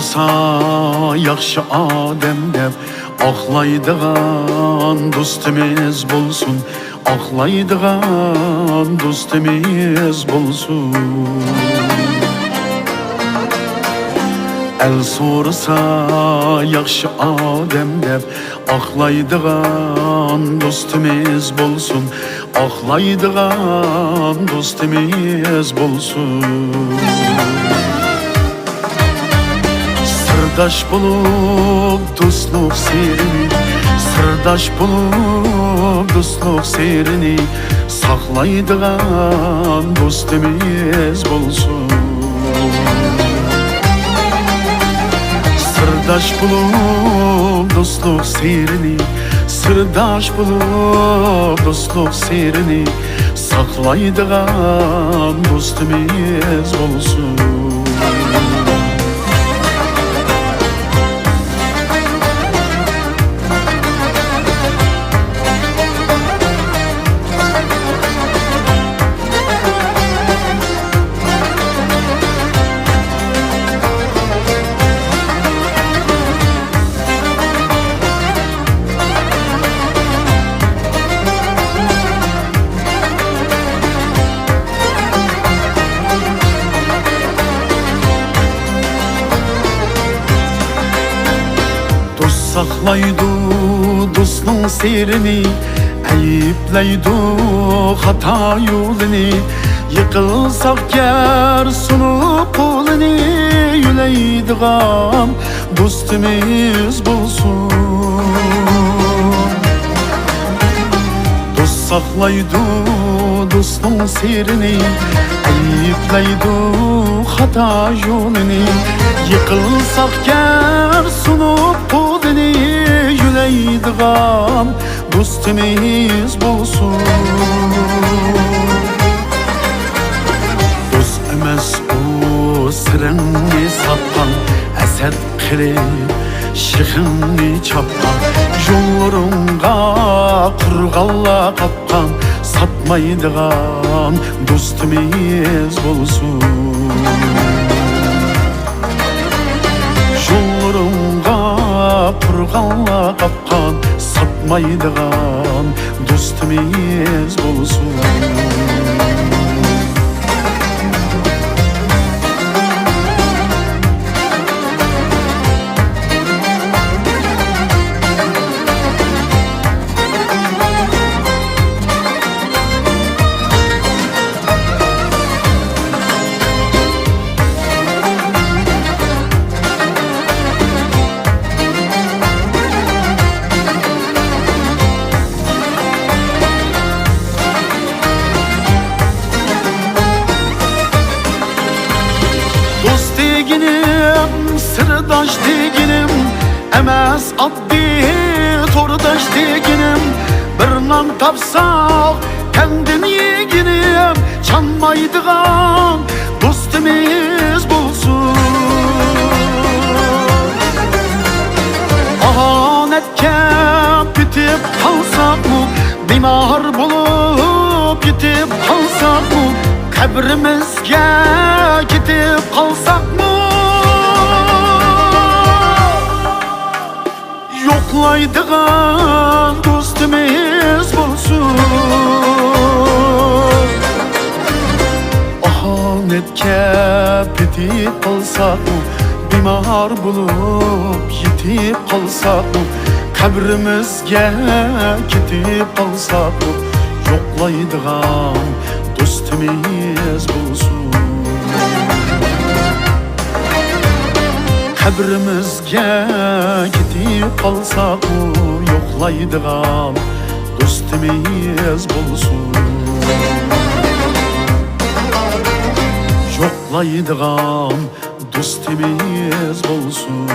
so'rasa yaxshi odam deb oqlaydigan do'stimiz bo'lsin, oqlaydigan do'stimiz bo'lsin. El so'rasa yaxshi odam deb oqlaydigan do'stimiz bo'lsin, oqlaydigan do'stimiz bo'lsin. Sirdaş bulup dostluk seyrini, sirdaş bulup dostluk seyrini saklaydigan dostimiz bulsun. Sirdaş bulup dostluk seyrini, sirdaş bulup dostluk seyrini saklaydigan dostimiz bulsun. Saklaydı dostun seyrini, ayıplaydı hata yolunu. Yıkılsak yer sunup kolunu, yülaydigan dostimiz bulsun. Dost saklaydı dostun seyrini, ayıplaydı hata yolunu. Yıkılsak yer sunup kolunu, yülaydigan dostimiz bulsun. Dost emas o sirringni satqan, asad qilib shixingni chopqan. Yo'llaringga qurg'alla qatqan, satmaydigan dostimiz bulsun. Yo'llaringga qurg'alla qatqan, satmaydigan dostimiz bulsun. Sirdaş deginim, emas addi tordaş deginim. Bir nan tapsak kendin yeginim, çanmaydigan dostimiz bulsun. Ahanetke bitip kalsak mı, bimar bulup yitip kalsak mı, kabrimizge gidip kalsak mı, yoklaydigan dostimiz bulsun. Ahanetke bitip kalsak mı, bimar bulup yitip kalsak mı, kabrimizge gidip kalsak mı, yoklaydigan dostimiz bulsun. Kabrimizge gidip kalsak mı, yoklaydigan dostimiz bulsun. Yoklaydigan dostimiz bulsun.